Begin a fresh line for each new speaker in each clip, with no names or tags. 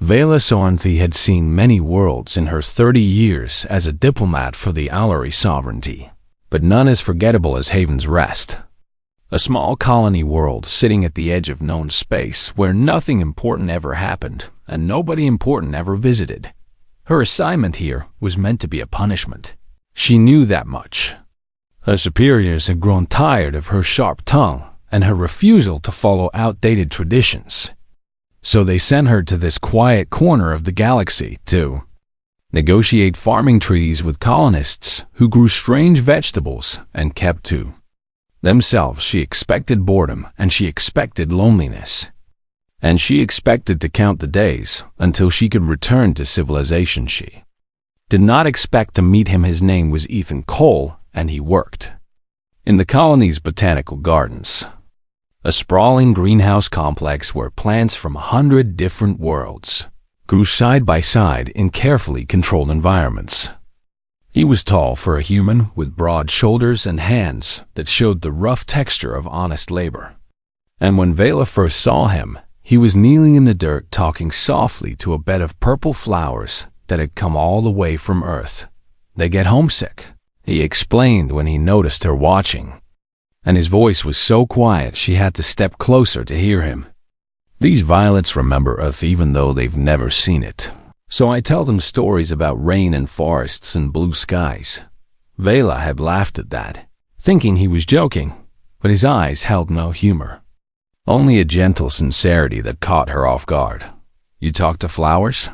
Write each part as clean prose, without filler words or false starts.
Vela Sornthe had seen many worlds in her 30 years as a diplomat for the Alari sovereignty, but none as forgettable as Haven's Rest. A small colony world sitting at the edge of known space where nothing important ever happened and nobody important ever visited. Her assignment here was meant to be a punishment. She knew that much. Her superiors had grown tired of her sharp tongue and her refusal to follow outdated traditions. So they sent her to this quiet corner of the galaxy to negotiate farming treaties with colonists who grew strange vegetables and kept to themselves. She expected boredom and she expected loneliness. And she expected to count the days until she could return to civilization. She did not expect to meet him. His name was Ethan Cole, and he worked in the colony's botanical gardens, a sprawling greenhouse complex where plants from 100 different worlds grew side by side in carefully controlled environments. He was tall for a human, with broad shoulders and hands that showed the rough texture of honest labor. And when Vela first saw him, he was kneeling in the dirt talking softly to a bed of purple flowers that had come all the way from Earth. "They get homesick," he explained when he noticed her watching. And his voice was so quiet she had to step closer to hear him. "These violets remember Earth even though they've never seen it. So I tell them stories about rain and forests and blue skies." Vela had laughed at that, thinking he was joking, but his eyes held no humor. Only a gentle sincerity that caught her off guard. "You talk to flowers?"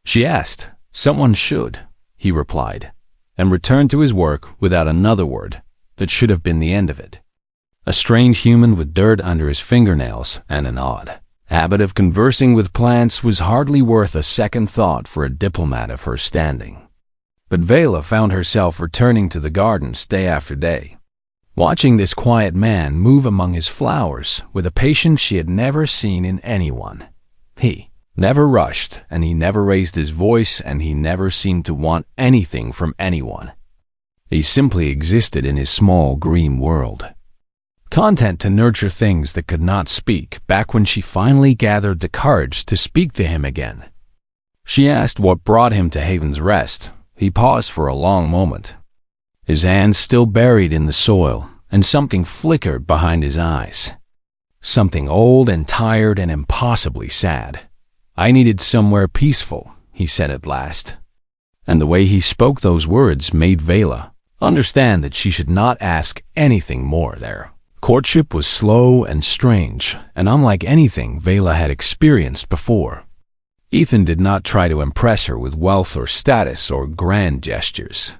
she asked. "Someone should," he replied, and returned to his work without another word that should have been the end of it. A strange human with dirt under his fingernails and an odd habit of conversing with plants was hardly worth a second thought for a diplomat of her standing. But Vela found herself returning to the gardens day after day, watching this quiet man move among his flowers with a patience she had never seen in anyone. He never rushed, and he never raised his voice, and he never seemed to want anything from anyone. He simply existed in his small green world, content to nurture things that could not speak. Back when she finally gathered the courage to speak to him again, she asked what brought him to Haven's Rest. He paused for a long moment, his hands still buried in the soil, and something flickered behind his eyes. Something old and tired and impossibly sad. "I needed somewhere peaceful," he said at last. And the way he spoke those words made Vela understand that she should not ask anything more there. Courtship was slow and strange, and unlike anything Vela had experienced before. Ethan did not try to impress her with wealth or status or grand gestures.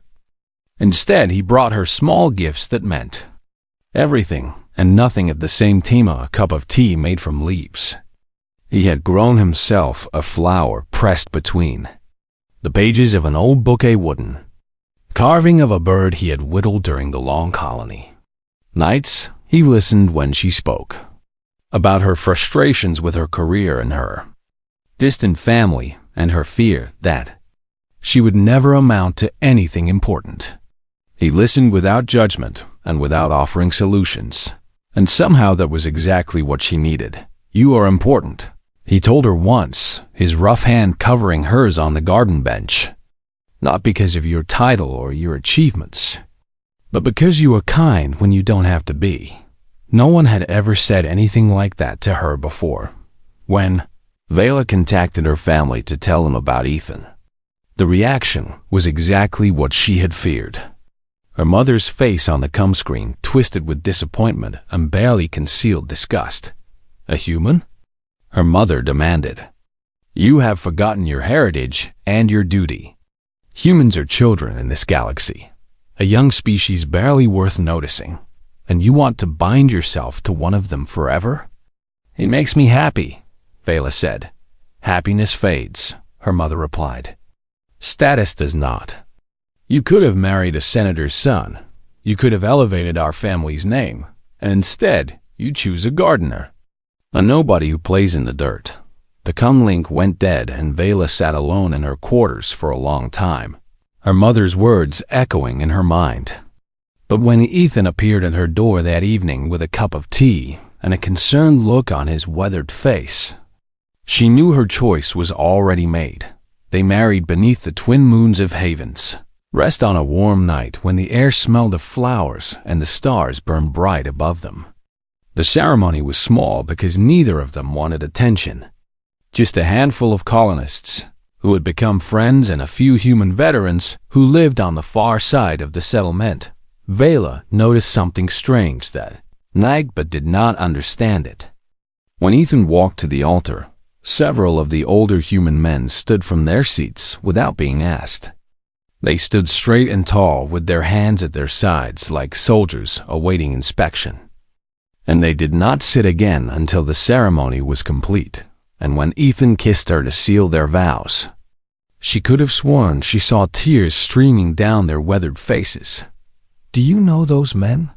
Instead, he brought her small gifts that meant everything and nothing at the same time. A cup of tea made from leaves he had grown himself, a flower pressed between the pages of an old book, a wooden carving of a bird he had whittled during the long colony. Nights, he listened when she spoke about her frustrations with her career and her distant family, and her fear that she would never amount to anything important. He listened without judgment and without offering solutions, and somehow that was exactly what she needed. "You are important," he told her once, his rough hand covering hers on the garden bench. "Not because of your title or your achievements, but because you are kind when you don't have to be." No one had ever said anything like that to her before. When Vela contacted her family to tell them about Ethan, the reaction was exactly what she had feared. Her mother's face on the comm screen twisted with disappointment and barely concealed disgust. "A human?" her mother demanded. "You have forgotten your heritage and your duty. Humans are children in this galaxy, a young species barely worth noticing, and you want to bind yourself to one of them forever?" "It makes me happy," Vela said. "Happiness fades," her mother replied. "Status does not. You could have married a senator's son. You could have elevated our family's name, and instead you choose a gardener, a nobody who plays in the dirt." The comlink went dead, and Vela sat alone in her quarters for a long time, her mother's words echoing in her mind. But when Ethan appeared at her door that evening with a cup of tea and a concerned look on his weathered face, She knew her choice was already made. They married beneath the twin moons of Havens, rest on a warm night when the air smelled of flowers and the stars burned bright above them. The ceremony was small because neither of them wanted attention. Just a handful of colonists who had become friends and a few human veterans who lived on the far side of the settlement. Vela noticed something strange that night but did not understand it. When Ethan walked to the altar, several of the older human men stood from their seats without being asked. They stood straight and tall with their hands at their sides like soldiers awaiting inspection. And they did not sit again until the ceremony was complete, and when Ethan kissed her to seal their vows. She could have sworn she saw tears streaming down their weathered faces. "Do you know those men?"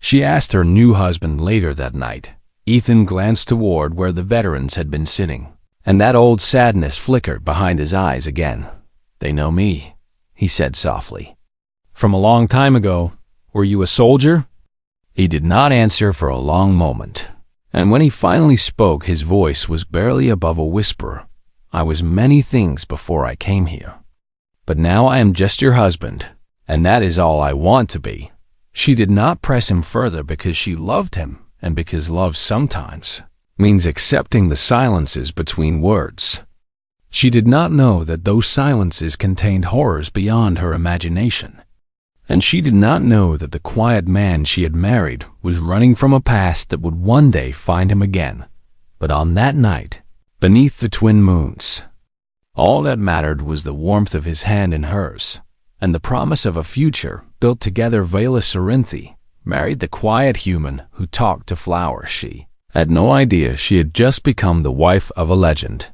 she asked her new husband later that night. Ethan glanced toward where the veterans had been sitting, and that old sadness flickered behind his eyes again. "They know me," he said softly. "From a long time ago. Were you a soldier?" He did not answer for a long moment, and when he finally spoke, his voice was barely above a whisper. "I was many things before I came here, but now I am just your husband, and that is all I want to be." She did not press him further because she loved him, and because love sometimes means accepting the silences between words. She did not know that those silences contained horrors beyond her imagination, and she did not know that the quiet man she had married was running from a past that would one day find him again. But on that night, beneath the twin moons, all that mattered was the warmth of his hand in hers, and the promise of a future built together. Vela Sarinthi married the quiet human who talked to flowers. She had no idea she had just become the wife of a legend.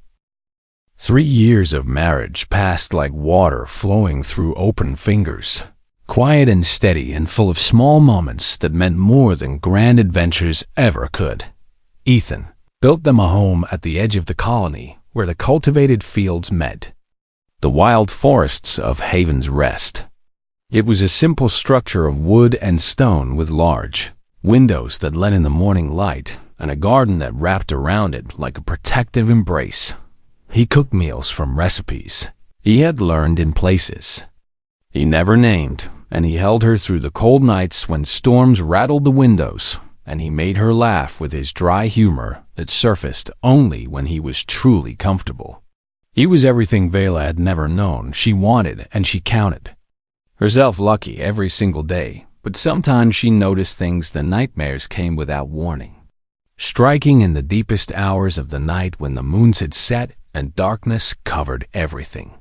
3 years of marriage passed like water flowing through open fingers, quiet and steady and full of small moments that meant more than grand adventures ever could. Ethan built them a home at the edge of the colony where the cultivated fields met the wild forests of Haven's Rest. It was a simple structure of wood and stone with large windows that let in the morning light and a garden that wrapped around it like a protective embrace. He cooked meals from recipes he had learned in places he never named, and he held her through the cold nights when storms rattled the windows, and he made her laugh with his dry humor that surfaced only when he was truly comfortable. He was everything Vela had never known. She wanted and she counted herself lucky every single day, but sometimes she noticed things. The nightmares came without warning, striking in the deepest hours of the night when the moons had set and darkness covered everything.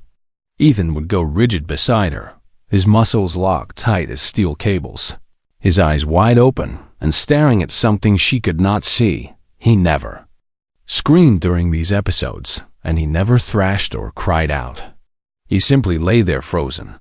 Ethan would go rigid beside her, his muscles locked tight as steel cables, his eyes wide open and staring at something she could not see. He never screamed during these episodes, and he never thrashed or cried out. He simply lay there frozen,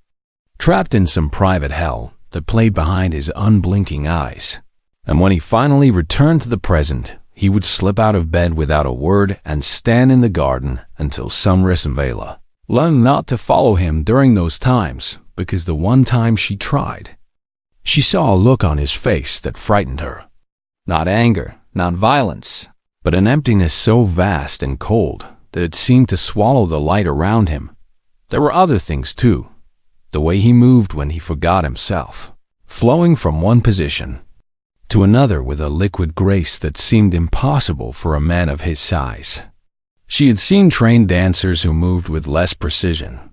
trapped in some private hell that played behind his unblinking eyes. And when he finally returned to the present, he would slip out of bed without a word and stand in the garden until Sunris and Vela learned not to follow him during those times, because the one time she tried, she saw a look on his face that frightened her. Not anger, not violence, but an emptiness so vast and cold that it seemed to swallow the light around him. There were other things too. The way he moved when he forgot himself, flowing from one position to another with a liquid grace that seemed impossible for a man of his size. She had seen trained dancers who moved with less precision,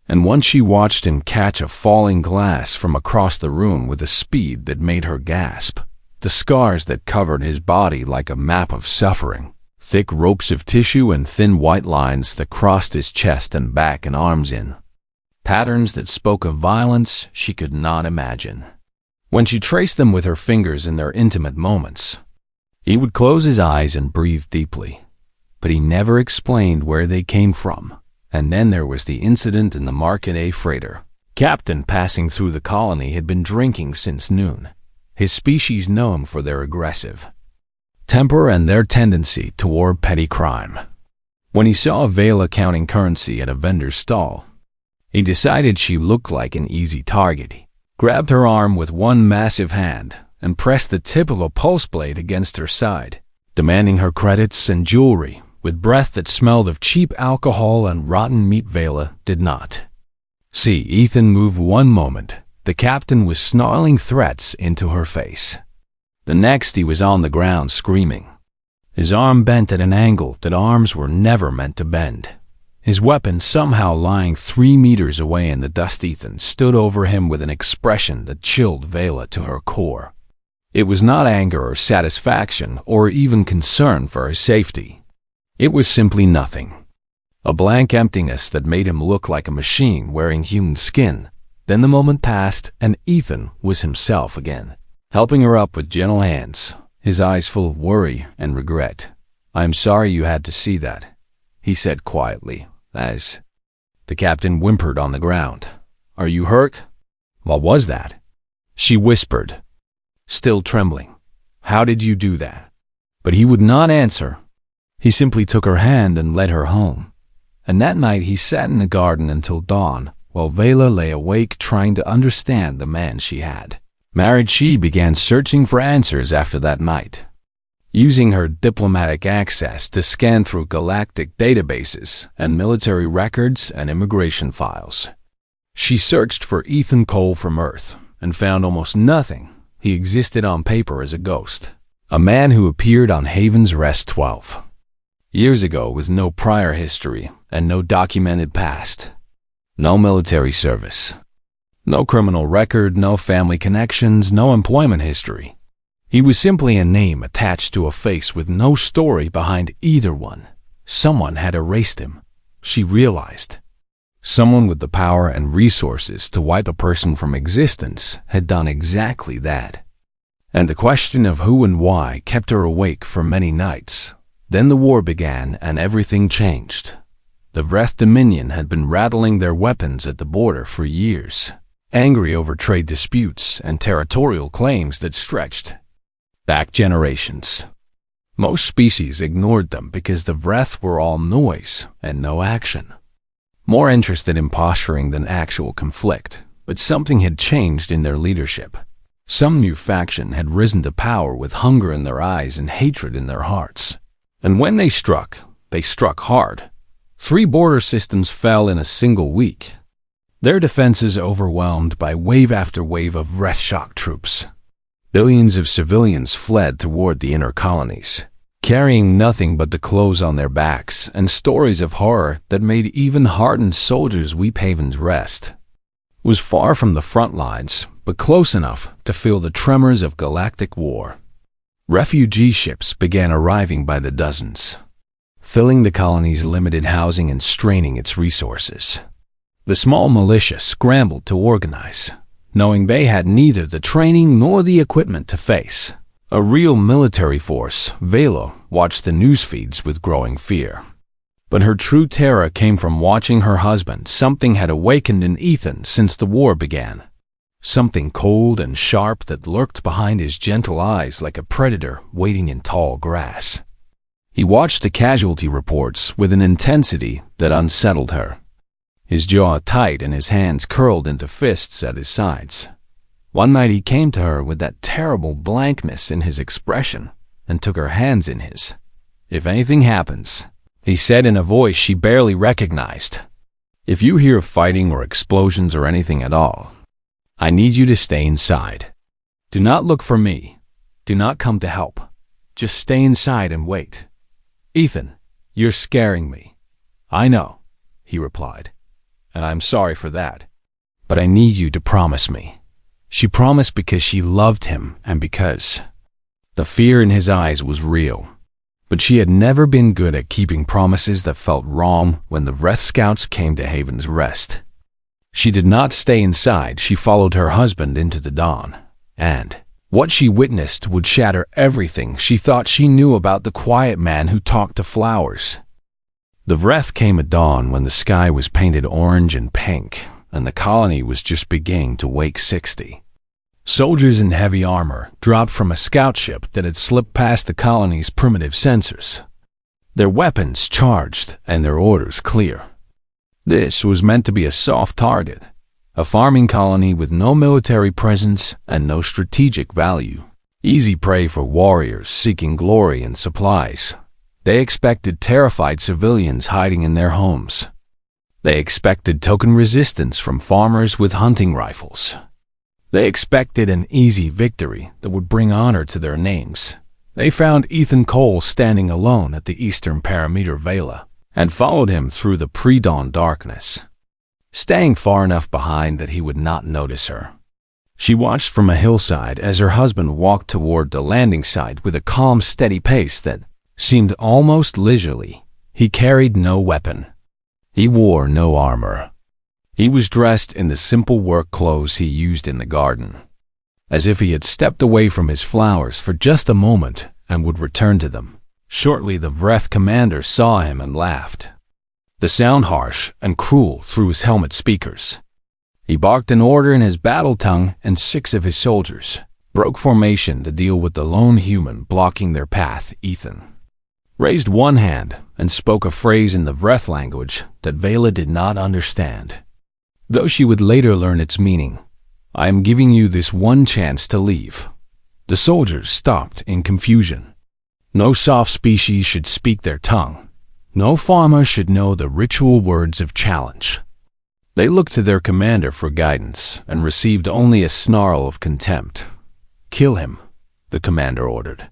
and once she watched him catch a falling glass from across the room with a speed that made her gasp. The scars that covered his body like a map of suffering, thick ropes of tissue and thin white lines that crossed his chest and back and arms in patterns that spoke of violence she could not imagine. When she traced them with her fingers in their intimate moments, he would close his eyes and breathe deeply, but he never explained where they came from. And then there was the incident in the Market A freighter. Captain passing through the colony had been drinking since noon, his species known for their aggressive temper and their tendency toward petty crime. When he saw Vela counting currency at a vendor's stall, he decided she looked like an easy target. He grabbed her arm with one massive hand and pressed the tip of a pulse blade against her side, demanding her credits and jewelry with breath that smelled of cheap alcohol and rotten meat. Vela did not see Ethan move one moment. The captain was snarling threats into her face. The next, he was on the ground screaming. His arm bent at an angle that arms were never meant to bend. His weapon somehow lying 3 meters away in the dust. Ethan stood over him with an expression that chilled Vela to her core. It was not anger or satisfaction or even concern for her safety. It was simply nothing. A blank emptiness that made him look like a machine wearing human skin. Then the moment passed and Ethan was himself again, helping her up with gentle hands, his eyes full of worry and regret. "I'm sorry you had to see that," he said quietly, as the captain whimpered on the ground. "Are you hurt?" "What was that?" she whispered, still trembling. "How did you do that?" But he would not answer. He simply took her hand and led her home. And that night he sat in the garden until dawn, while Vela lay awake trying to understand the man she had married. She began searching for answers after that night, using her diplomatic access to scan through galactic databases and military records and immigration files. She searched for Ethan Cole from Earth and found almost nothing. He existed on paper as a ghost, a man who appeared on Haven's Rest 12 years ago with no prior history and no documented past. No military service, no criminal record, no family connections, no employment history. He was simply a name attached to a face with no story behind either one. Someone had erased him, she realized. Someone with the power and resources to wipe a person from existence had done exactly that. And the question of who and why kept her awake for many nights. Then the war began and everything changed. The Vreth Dominion had been rattling their weapons at the border for years, angry over trade disputes and territorial claims that stretched back generations. Most species ignored them because the Vreth were all noise and no action, more interested in posturing than actual conflict. But something had changed in their leadership. Some new faction had risen to power with hunger in their eyes and hatred in their hearts. And when they struck hard. 3 border systems fell in a single week, their defenses overwhelmed by wave after wave of Vreth shock troops. Billions of civilians fled toward the inner colonies, carrying nothing but the clothes on their backs and stories of horror that made even hardened soldiers weep. Haven's Rest was far from the front lines, but close enough to feel the tremors of galactic war. Refugee ships began arriving by the dozens, filling the colony's limited housing and straining its resources. The small militia scrambled to organize, knowing they had neither the training nor the equipment to face a real military force. Vela watched the news feeds with growing fear. But her true terror came from watching her husband. Something had awakened in Ethan since the war began. Something cold and sharp that lurked behind his gentle eyes like a predator waiting in tall grass. He watched the casualty reports with an intensity that unsettled her, his jaw tight and his hands curled into fists at his sides. One night he came to her with that terrible blankness in his expression and took her hands in his. "If anything happens," he said in a voice she barely recognized, "if you hear fighting or explosions or anything at all, I need you to stay inside. Do not look for me. Do not come to help. Just stay inside and wait." "Ethan, you're scaring me." "I know," he replied, "and I'm sorry for that. But I need you to promise me." She promised because she loved him and because the fear in his eyes was real. But she had never been good at keeping promises that felt wrong. When the Vreth scouts came to Haven's Rest, she did not stay inside. She followed her husband into the dawn. And what she witnessed would shatter everything she thought she knew about the quiet man who talked to flowers. The Vreth came at dawn when the sky was painted orange and pink, and the colony was just beginning to wake. 60 soldiers in heavy armor dropped from a scout ship that had slipped past the colony's primitive sensors, their weapons charged and their orders clear. This was meant to be a soft target, a farming colony with no military presence and no strategic value, easy prey for warriors seeking glory and supplies. They expected terrified civilians hiding in their homes. They expected token resistance from farmers with hunting rifles. They expected an easy victory that would bring honor to their names. They found Ethan Cole standing alone at the eastern perimeter Vela and followed him through the pre-dawn darkness, staying far enough behind that he would not notice her. She watched from a hillside as her husband walked toward the landing site with a calm, steady pace that seemed almost leisurely. He carried no weapon. He wore no armor. He was dressed in the simple work clothes he used in the garden, as if he had stepped away from his flowers for just a moment and would return to them. Shortly, the Vreth commander saw him and laughed, the sound harsh and cruel through his helmet speakers. He barked an order in his battle tongue, and 6 of his soldiers broke formation to deal with the lone human blocking their path. Ethan raised one hand and spoke a phrase in the Vreth language that Vela did not understand, though she would later learn its meaning. "I am giving you this one chance to leave." The soldiers stopped in confusion. No soft species should speak their tongue. No farmer should know the ritual words of challenge. They looked to their commander for guidance and received only a snarl of contempt. "Kill him," the commander ordered.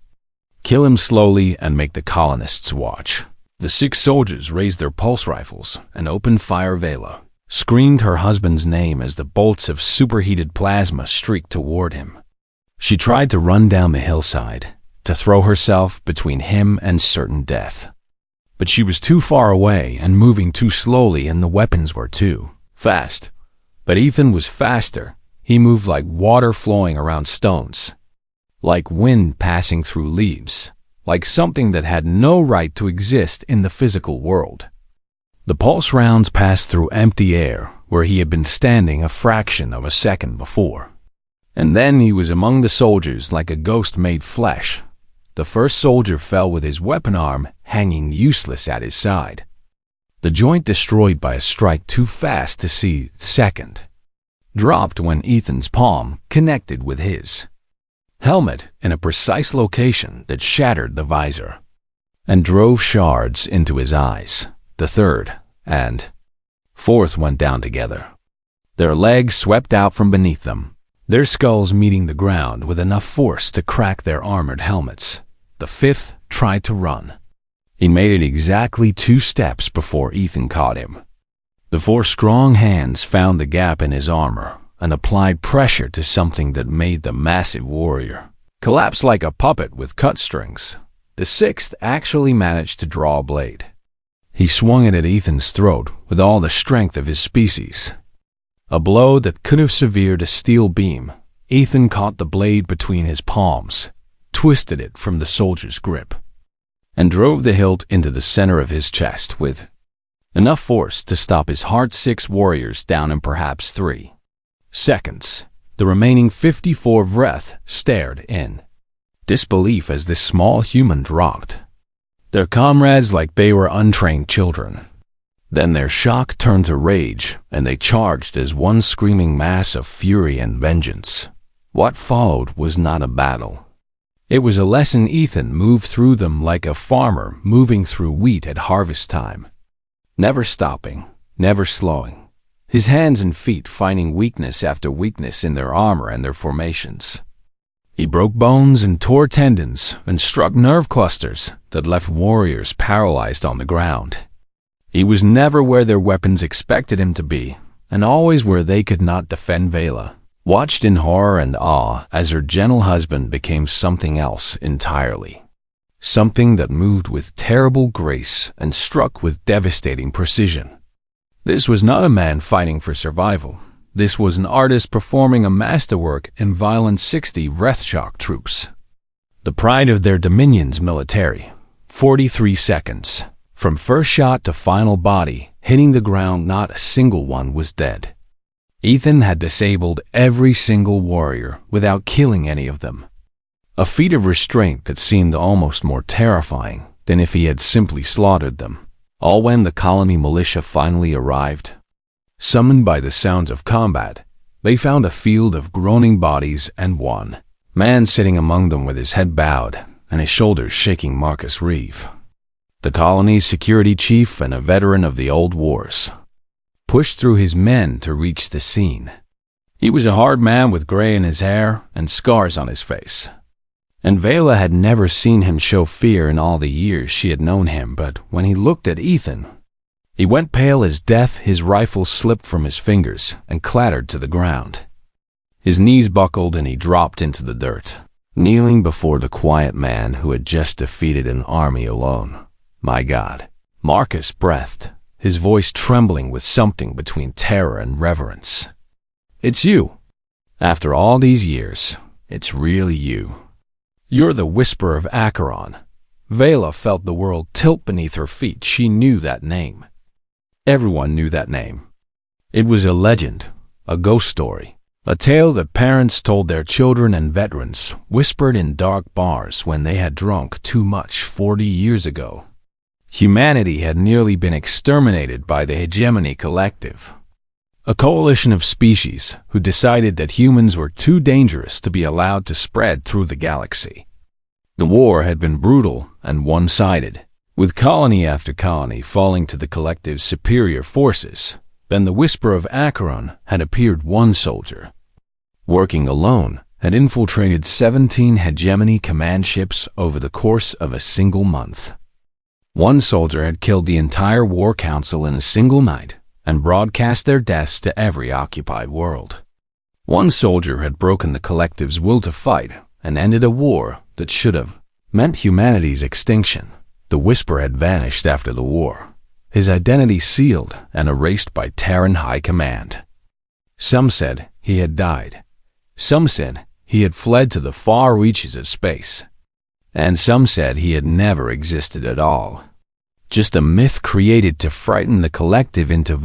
"Kill him slowly and make the colonists watch." The 6 soldiers raised their pulse rifles and opened fire. Vela screamed her husband's name as the bolts of superheated plasma streaked toward him. She tried to run down the hillside, to throw herself between him and certain death. But she was too far away and moving too slowly, and the weapons were too fast. But Ethan was faster. He moved like water flowing around stones, like wind passing through leaves, like something that had no right to exist in the physical world. The pulse rounds passed through empty air where he had been standing a fraction of a second before. And then he was among the soldiers like a ghost made flesh. The first soldier fell with his weapon arm hanging useless at his side, the joint destroyed by a strike too fast to see. Second dropped when Ethan's palm connected with his helmet in a precise location that shattered the visor and drove shards into his eyes. The third and fourth went down together, their legs swept out from beneath them, their skulls meeting the ground with enough force to crack their armored helmets. The fifth tried to run. He made it exactly 2 steps before Ethan caught him. The 4 strong hands found the gap in his armor and applied pressure to something that made the massive warrior collapse like a puppet with cut strings. The 6th actually managed to draw a blade. He swung it at Ethan's throat with all the strength of his species. A blow that could have severed a steel beam. Ethan caught the blade between his palms, twisted it from the soldier's grip, and drove the hilt into the center of his chest with enough force to stop his heart. 6 warriors down in perhaps 3 seconds. The remaining 54 Vreth stared in disbelief as this small human dropped their comrades like they were untrained children. Then their shock turned to rage, and they charged as one screaming mass of fury and vengeance. What followed was not a battle. It was a lesson. Ethan moved through them like a farmer moving through wheat at harvest time, never stopping, never slowing, his hands and feet finding weakness after weakness in their armor and their formations. He broke bones and tore tendons and struck nerve clusters that left warriors paralyzed on the ground. He was never where their weapons expected him to be, and always where they could not defend. Vela watched in horror and awe as her gentle husband became something else entirely, something that moved with terrible grace and struck with devastating precision. This was not a man fighting for survival. This was an artist performing a masterwork in violent 60 Vrethshock troops, the pride of their dominion's military. 43 seconds. From first shot to final body hitting the ground, not a single one was dead. Ethan had disabled every single warrior without killing any of them, a feat of restraint that seemed almost more terrifying than if he had simply slaughtered them. All when the colony militia finally arrived, summoned by the sounds of combat, they found a field of groaning bodies and one man sitting among them with his head bowed and his shoulders shaking. Marcus Reeve. the colony's security chief and a veteran of the old wars, pushed through his men to reach the scene. He was a hard man with gray in his hair and scars on his face. And Vela had never seen him show fear in all the years she had known him, but when he looked at Ethan, he went pale as death. His rifle slipped from his fingers and clattered to the ground. His knees buckled and he dropped into the dirt, kneeling before the quiet man who had just defeated an army alone. "My God," Marcus breathed, his voice trembling with something between terror and reverence. "It's you. After all these years, it's really you. You're the Whisper of Acheron." Vela felt the world tilt beneath her feet. She knew that name. Everyone knew that name. It was a legend, a ghost story, a tale that parents told their children and veterans whispered in dark bars when they had drunk too much 40 years ago. Humanity had nearly been exterminated by the Hegemony Collective, a coalition of species who decided that humans were too dangerous to be allowed to spread through the galaxy. The war had been brutal and one-sided, with colony after colony falling to the collective's superior forces. Then the Whisper of Acheron had appeared. One soldier, working alone, had infiltrated 17 hegemony command ships over the course of a single month. One soldier had killed the entire War Council in a single night and broadcast their deaths to every occupied world. One soldier had broken the collective's will to fight and ended a war that should have meant humanity's extinction. The Whisper had vanished after the war, his identity sealed and erased by Terran High Command. Some said he had died. Some said he had fled to the far reaches of space. And some said he had never existed at all. Just a myth created to frighten the collective into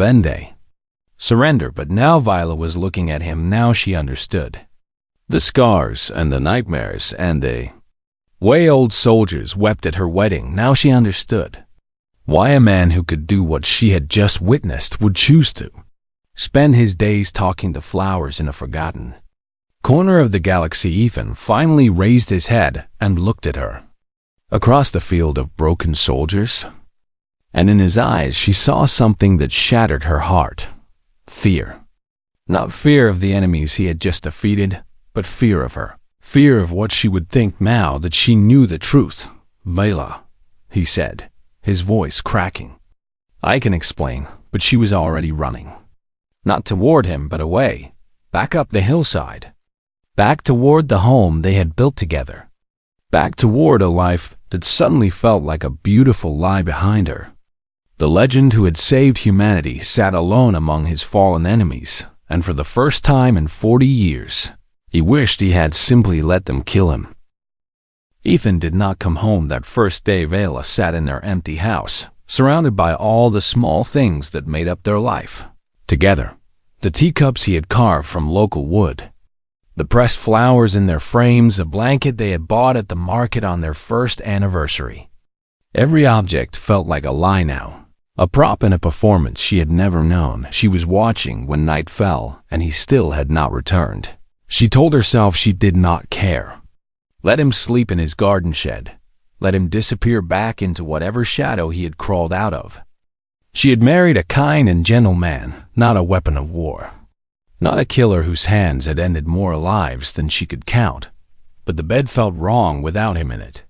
surrender. But now Viola was looking at him. Now she understood. The scars and the nightmares and the way old soldiers wept at her wedding. Now she understood why a man who could do what she had just witnessed would choose to spend his days talking to flowers in a forgotten corner of the galaxy. Ethan finally raised his head and looked at her. Across the field of broken soldiers, and in his eyes she saw something that shattered her heart. Fear. Not fear of the enemies he had just defeated, but fear of her. Fear of what she would think now that she knew the truth. "Vela," he said, his voice cracking. "I can explain," but she was already running. Not toward him, but away, back up the hillside. Back toward the home they had built together. Back toward a life that suddenly felt like a beautiful lie behind her. The legend who had saved humanity sat alone among his fallen enemies, and for the first time in 40 years, he wished he had simply let them kill him. Ethan did not come home that first day. Vela sat in their empty house, surrounded by all the small things that made up their life. Together, the teacups he had carved from local wood, the pressed flowers in their frames, a blanket they had bought at the market on their first anniversary. Every object felt like a lie now, a prop in a performance she had never known. She was watching when night fell, and he still had not returned. She told herself she did not care. Let him sleep in his garden shed. Let him disappear back into whatever shadow he had crawled out of. She had married a kind and gentle man, not a weapon of war. Not a killer whose hands had ended more lives than she could count. But the bed felt wrong without him in it.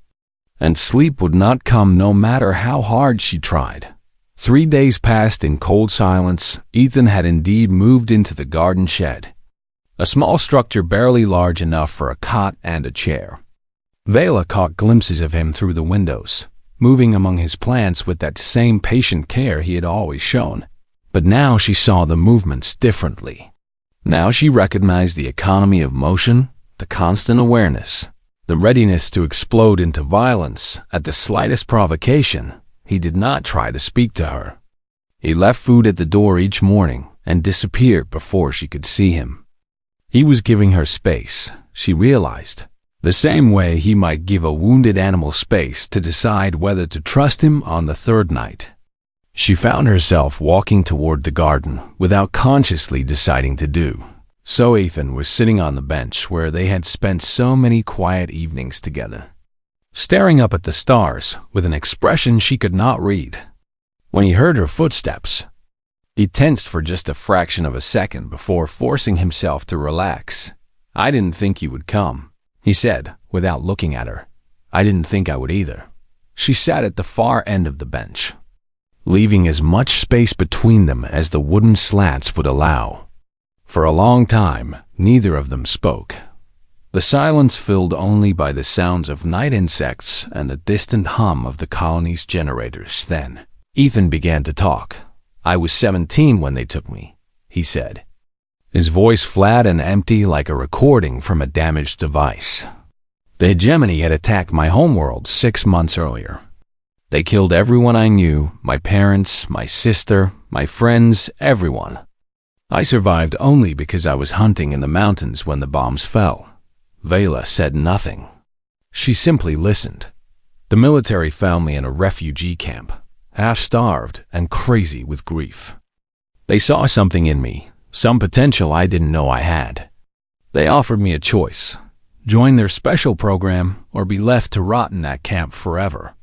And sleep would not come no matter how hard she tried. 3 days passed in cold silence. Ethan had indeed moved into the garden shed, a small structure barely large enough for a cot and a chair. Vela caught glimpses of him through the windows, moving among his plants with that same patient care he had always shown. But now she saw the movements differently. Now she recognized the economy of motion, the constant awareness, the readiness to explode into violence at the slightest provocation. He did not try to speak to her. He left food at the door each morning and disappeared before she could see him. He was giving her space, she realized, the same way he might give a wounded animal space to decide whether to trust him on the third night. She found herself walking toward the garden without consciously deciding to do so. Ethan was sitting on the bench where they had spent so many quiet evenings together. staring up at the stars with an expression she could not read. When he heard her footsteps, he tensed for just a fraction of a second before forcing himself to relax. "I didn't think you would come," he said, without looking at her. "I didn't think I would either." She sat at the far end of the bench, leaving as much space between them as the wooden slats would allow. For a long time, neither of them spoke. The silence filled only by the sounds of night insects and the distant hum of the colony's generators. Then, Ethan began to talk. "I was 17 when they took me," he said, his voice flat and empty like a recording from a damaged device. "The hegemony had attacked my homeworld 6 months earlier. They killed everyone I knew, my parents, my sister, my friends, everyone. I survived only because I was hunting in the mountains when the bombs fell." Vela said nothing. She simply listened. "The military found me in a refugee camp, half-starved and crazy with grief. They saw something in me, some potential I didn't know I had. They offered me a choice: join their special program or be left to rot in that camp forever.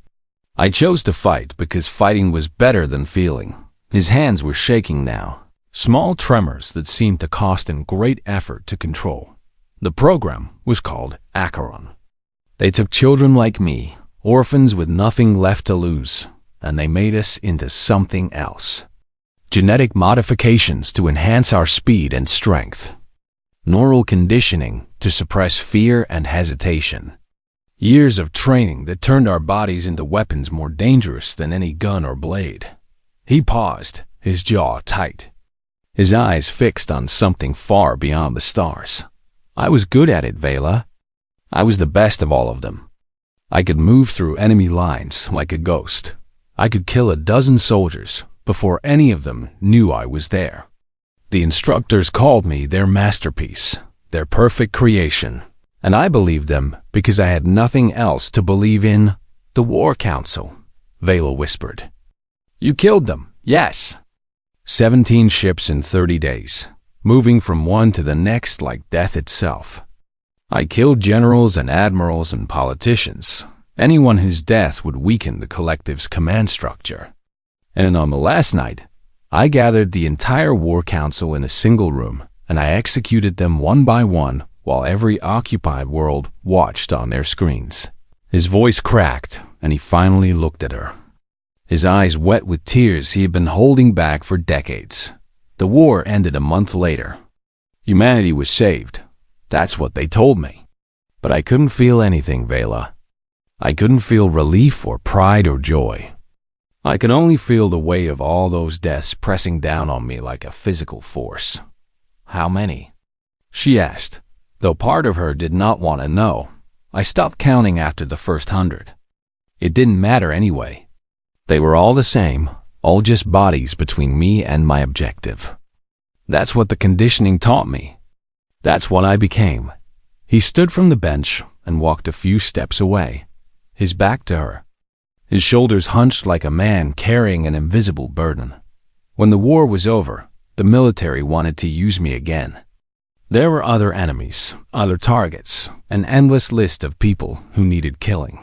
I chose to fight because fighting was better than feeling." His hands were shaking now, small tremors that seemed to cost him great effort to control. The program was called Acheron. They took children like me, orphans with nothing left to lose, and they made us into something else. Genetic modifications to enhance our speed and strength. Neural conditioning to suppress fear and hesitation. Years of training that turned our bodies into weapons more dangerous than any gun or blade. He paused, his jaw tight, his eyes fixed on something far beyond the stars. "I was good at it, Vela. I was the best of all of them. I could move through enemy lines like a ghost. I could kill a dozen soldiers before any of them knew I was there. The instructors called me their masterpiece, their perfect creation, and I believed them because I had nothing else to believe in." "The War Council," Vela whispered. "You killed them, yes." 17 ships in 30 days. Moving from one to the next like death itself. I killed generals and admirals and politicians, anyone whose death would weaken the collective's command structure. And on the last night, I gathered the entire War Council in a single room, and I executed them one by one while every occupied world watched on their screens. His voice cracked, and he finally looked at her. His eyes wet with tears he had been holding back for decades. The war ended a month later. Humanity was saved. That's what they told me. But I couldn't feel anything, Vela. I couldn't feel relief or pride or joy. I could only feel the weight of all those deaths pressing down on me like a physical force. "How many?" she asked, though part of her did not want to know. I stopped counting after the first 100. It didn't matter anyway. They were all the same, all just bodies between me and my objective. That's what the conditioning taught me. That's what I became. He stood from the bench and walked a few steps away, his back to her, his shoulders hunched like a man carrying an invisible burden. When the war was over, the military wanted to use me again. There were other enemies, other targets, an endless list of people who needed killing.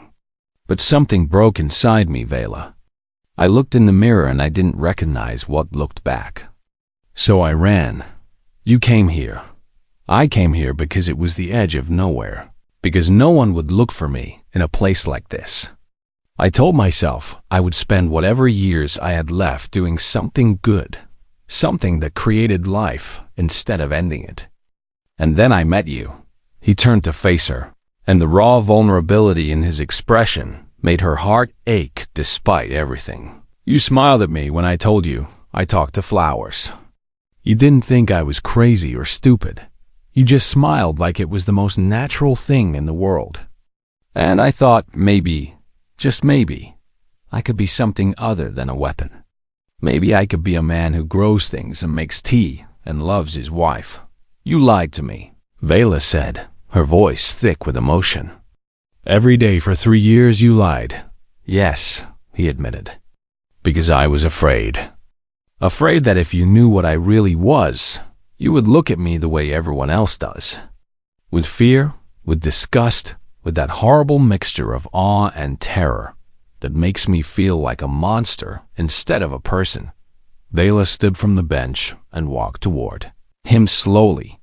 But something broke inside me, Vela. I looked in the mirror and I didn't recognize what looked back. So I ran. You came here. I came here because it was the edge of nowhere, because no one would look for me in a place like this. I told myself I would spend whatever years I had left doing something good, something that created life instead of ending it. And then I met you. He turned to face her, and the raw vulnerability in his expression made her heart ache despite everything. You smiled at me when I told you I talked to flowers. You didn't think I was crazy or stupid. You just smiled like it was the most natural thing in the world. And I thought maybe, just maybe, I could be something other than a weapon. Maybe I could be a man who grows things and makes tea and loves his wife. You lied to me, Vela said, her voice thick with emotion. Every day for 3 years you lied. Yes, he admitted. Because I was afraid. Afraid that if you knew what I really was, you would look at me the way everyone else does. With fear, with disgust, with that horrible mixture of awe and terror that makes me feel like a monster instead of a person. Vela stood from the bench and walked toward him slowly,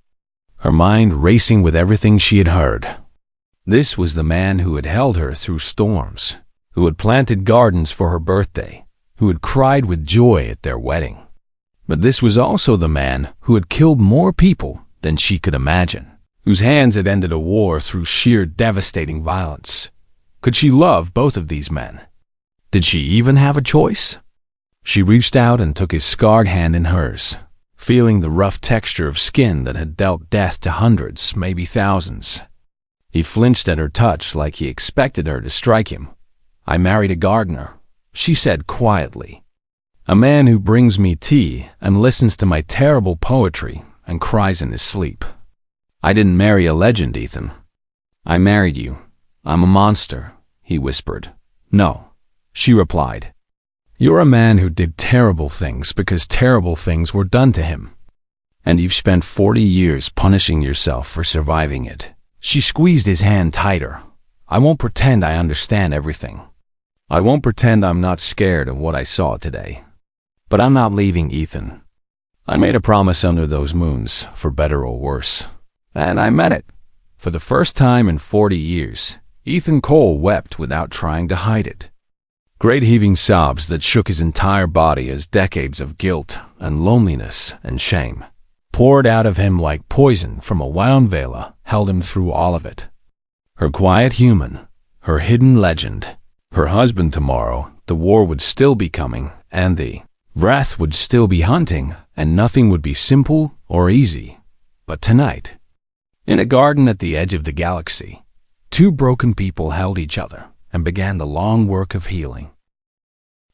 her mind racing with everything she had heard. This was the man who had held her through storms, who had planted gardens for her birthday, who had cried with joy at their wedding. But this was also the man who had killed more people than she could imagine, whose hands had ended a war through sheer devastating violence. Could she love both of these men? Did she even have a choice? She reached out and took his scarred hand in hers, feeling the rough texture of skin that had dealt death to hundreds, maybe thousands. He flinched at her touch like he expected her to strike him. "I married a gardener," she said quietly. "A man who brings me tea and listens to my terrible poetry and cries in his sleep. I didn't marry a legend, Ethan. I married you. I'm a monster," he whispered. "No," she replied. "You're a man who did terrible things because terrible things were done to him. And you've spent 40 years punishing yourself for surviving it." She squeezed his hand tighter. "I won't pretend I understand everything. I won't pretend I'm not scared of what I saw today. But I'm not leaving, Ethan. I made a promise under those moons, for better or worse. And I meant it." For the first time in 40 years, Ethan Cole wept without trying to hide it. Great heaving sobs that shook his entire body as decades of guilt and loneliness and shame poured out of him like poison from a wound. Vela held him through all of it. Her quiet human, her hidden legend, her husband. Tomorrow, the war would still be coming, and the wrath would still be hunting, and nothing would be simple or easy. But tonight, in a garden at the edge of the galaxy, two broken people held each other and began the long work of healing.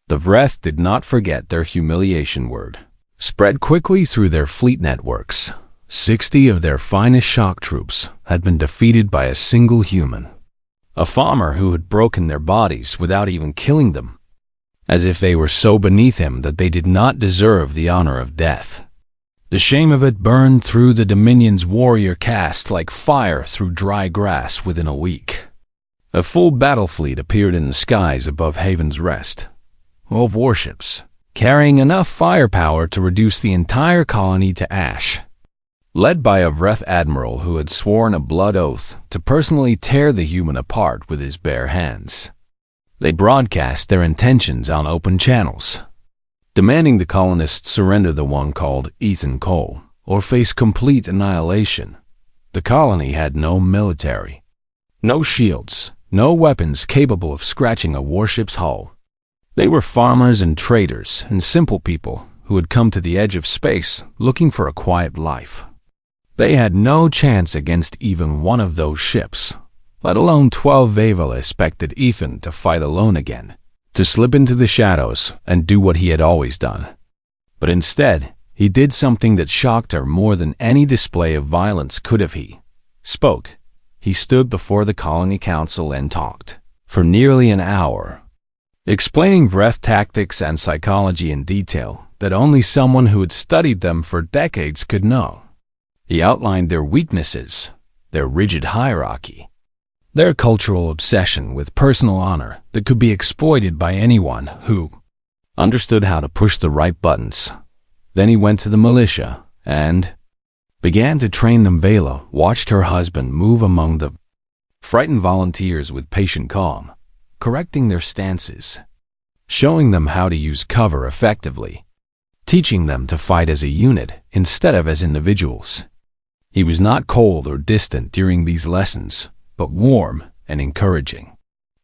The Vreth did not forget their humiliation word, spread quickly through their fleet networks. 60 of their finest shock troops had been defeated by a single human, a farmer who had broken their bodies without even killing them, as if they were so beneath him that they did not deserve the honor of death. The shame of it burned through the Dominion's warrior caste like fire through dry grass within a week. A full battle fleet appeared in the skies above Haven's Rest, of warships, carrying enough firepower to reduce the entire colony to ash. Led by a Vreth admiral who had sworn a blood oath to personally tear the human apart with his bare hands. They broadcast their intentions on open channels, demanding the colonists surrender the one called Ethan Cole, or face complete annihilation. The colony had no military, no shields, no weapons capable of scratching a warship's hull. They were farmers and traders and simple people who had come to the edge of space looking for a quiet life. They had no chance against even one of those ships, let alone 12. Vela expected Ethan to fight alone again, to slip into the shadows and do what he had always done. But instead, he did something that shocked her more than any display of violence could have. He spoke. He stood before the colony council and talked for nearly an hour, explaining Vreth tactics and psychology in detail that only someone who had studied them for decades could know. He outlined their weaknesses, their rigid hierarchy, their cultural obsession with personal honor that could be exploited by anyone who understood how to push the right buttons. Then he went to the militia and began to train them. Vela watched her husband move among the frightened volunteers with patient calm, correcting their stances, showing them how to use cover effectively, teaching them to fight as a unit instead of as individuals. He was not cold or distant during these lessons, but warm and encouraging,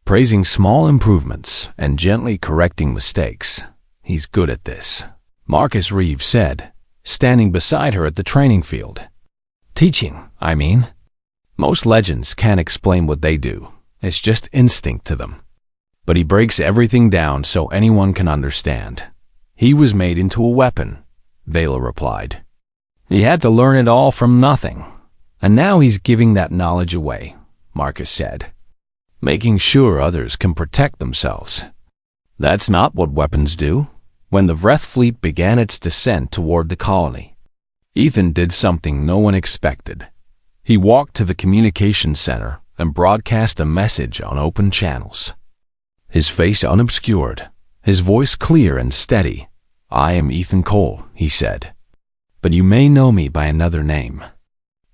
praising small improvements and gently correcting mistakes. "He's good at this," Marcus Reeves said, standing beside her at the training field. "Teaching, I mean. Most legends can't explain what they do. It's just instinct to them. But he breaks everything down so anyone can understand. He was made into a weapon," Vela replied. "He had to learn it all from nothing. And now he's giving that knowledge away," Marcus said, "making sure others can protect themselves. That's not what weapons do." When the Vreth fleet began its descent toward the colony, Ethan did something no one expected. He walked to the communications center and broadcast a message on open channels. His face unobscured, his voice clear and steady. "I am Ethan Cole," he said, "but you may know me by another name.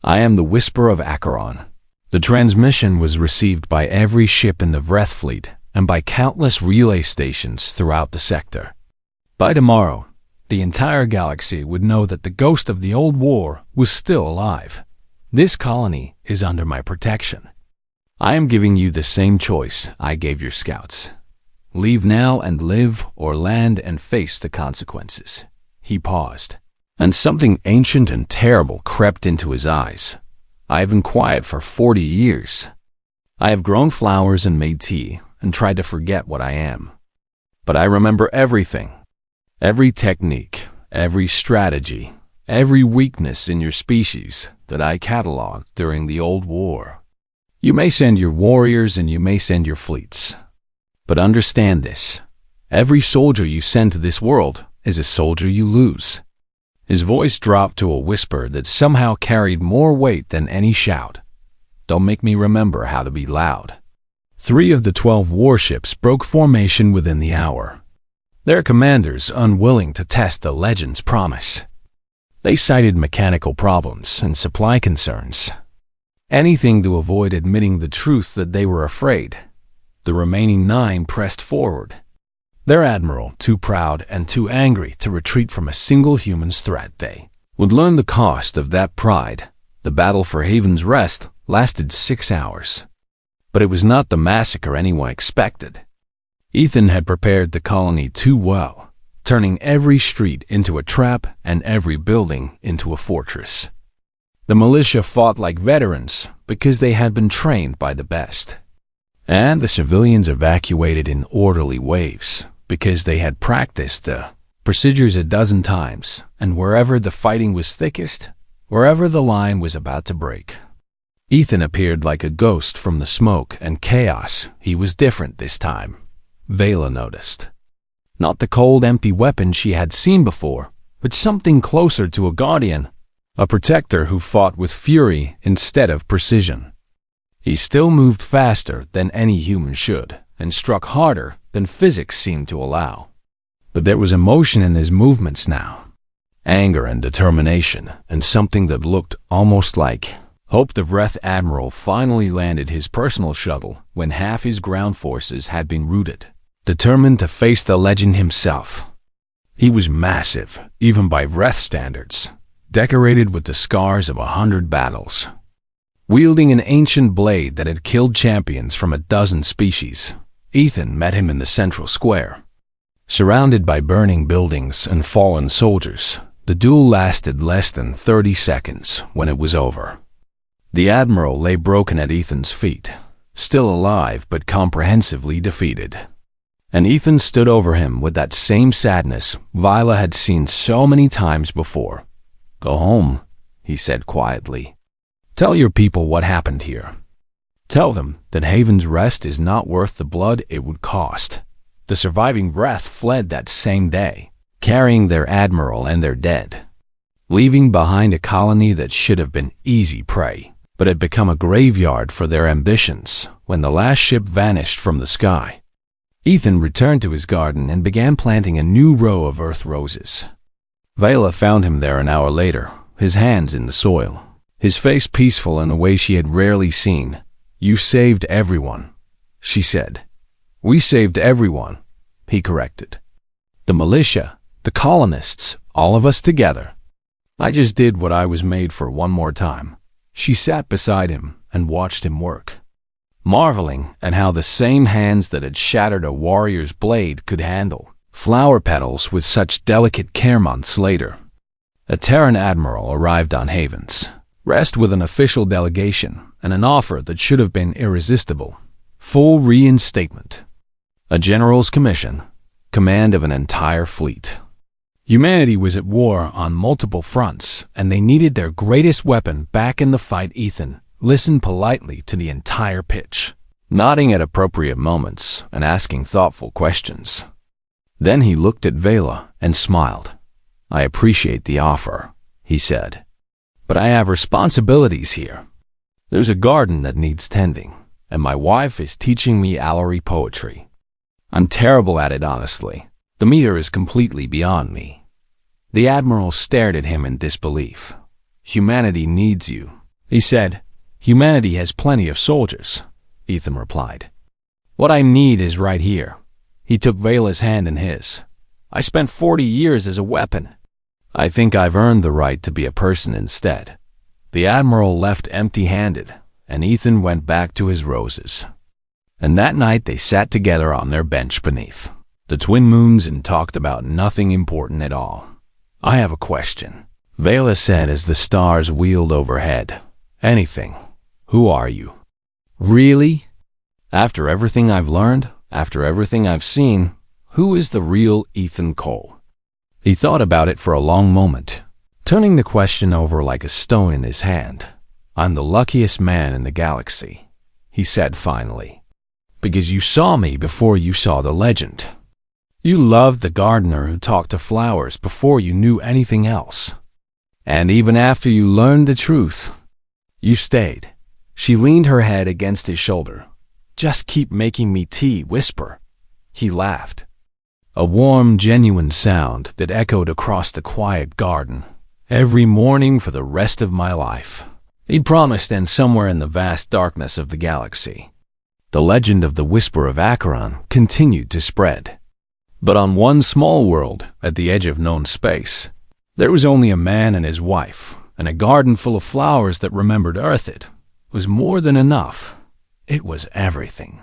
I am the Whisper of Acheron." The transmission was received by every ship in the Vreth fleet and by countless relay stations throughout the sector. By tomorrow, the entire galaxy would know that the ghost of the old war was still alive. This colony is under my protection. I am giving you the same choice I gave your scouts. Leave now and live, or land and face the consequences. He paused, and something ancient and terrible crept into his eyes. I have been quiet for 40 years. I have grown flowers and made tea and tried to forget what I am. But I remember everything. Every technique, every strategy, every weakness in your species that I cataloged during the old war. You may send your warriors and you may send your fleets. But understand this. Every soldier you send to this world is a soldier you lose. His voice dropped to a whisper that somehow carried more weight than any shout. Don't make me remember how to be loud. 3 of the 12 warships broke formation within the hour, their commanders unwilling to test the legend's promise. They cited mechanical problems and supply concerns. Anything to avoid admitting the truth that they were afraid. The remaining 9 pressed forward, their admiral too proud and too angry to retreat from a single human's threat. They would learn the cost of that pride. The battle for Haven's Rest lasted 6 hours. But it was not the massacre anyone expected. Ethan had prepared the colony too well, turning every street into a trap and every building into a fortress. The militia fought like veterans because they had been trained by the best. And the civilians evacuated in orderly waves because they had practiced the procedures a dozen times, and wherever the fighting was thickest, wherever the line was about to break. Ethan appeared like a ghost from the smoke and chaos. He was different this time, Vela noticed. Not the cold, empty weapon she had seen before, but something closer to a guardian, a protector who fought with fury instead of precision. He still moved faster than any human should, and struck harder than physics seemed to allow. But there was emotion in his movements now, anger and determination, and something that looked almost like hope. The Vreth admiral finally landed his personal shuttle when half his ground forces had been routed, determined to face the legend himself. He was massive, even by Vreth standards, decorated with the scars of 100 battles. Wielding an ancient blade that had killed champions from a dozen species, Ethan met him in the central square. Surrounded by burning buildings and fallen soldiers, the duel lasted less than 30 seconds when it was over. The admiral lay broken at Ethan's feet, still alive but comprehensively defeated. And Ethan stood over him with that same sadness Vila had seen so many times before. "Go home," he said quietly. "Tell your people what happened here. Tell them that Haven's Rest is not worth the blood it would cost." The surviving Vreth fled that same day, carrying their admiral and their dead, leaving behind a colony that should have been easy prey, but had become a graveyard for their ambitions when the last ship vanished from the sky. Ethan returned to his garden and began planting a new row of earth roses. Vela found him there an hour later, his hands in the soil, his face peaceful in a way she had rarely seen. "You saved everyone," she said. "We saved everyone," he corrected. "The militia, the colonists, all of us together. I just did what I was made for one more time." She sat beside him and watched him work, marveling at how the same hands that had shattered a warrior's blade could handle flower petals with such delicate care. Months later, a Terran admiral arrived on Haven's Rest with an official delegation and an offer that should have been irresistible: full reinstatement, a general's commission, command of an entire fleet. Humanity was at war on multiple fronts, and they needed their greatest weapon back in the fight. Ethan listened politely to the entire pitch, nodding at appropriate moments and asking thoughtful questions. Then he looked at Vela and smiled. "I appreciate the offer," he said, "but I have responsibilities here. There's a garden that needs tending, and my wife is teaching me Allery poetry. I'm terrible at it, honestly. The meter is completely beyond me." The Admiral stared at him in disbelief. "Humanity needs you," he said. "Humanity has plenty of soldiers," Ethan replied. "What I need is right here." He took Vela's hand in his. "I spent 40 years as a weapon. I think I've earned the right to be a person instead." The Admiral left empty-handed, and Ethan went back to his roses. And that night they sat together on their bench beneath the twin moons and talked about nothing important at all. "I have a question," Vela said as the stars wheeled overhead. "Anything. Who are you?" "Really? After everything I've learned, after everything I've seen, who is the real Ethan Cole?" He thought about it for a long moment, turning the question over like a stone in his hand. "I'm the luckiest man in the galaxy," he said finally. "Because you saw me before you saw the legend. You loved the gardener who talked to flowers before you knew anything else. And even after you learned the truth, you stayed." She leaned her head against his shoulder. "Just keep making me tea, whisper." He laughed. A warm, genuine sound that echoed across the quiet garden. "Every morning for the rest of my life," he promised, and somewhere in the vast darkness of the galaxy, the legend of the Whisper of Acheron continued to spread. But on one small world, at the edge of known space, there was only a man and his wife, and a garden full of flowers that remembered Earth. It was more than enough. It was everything.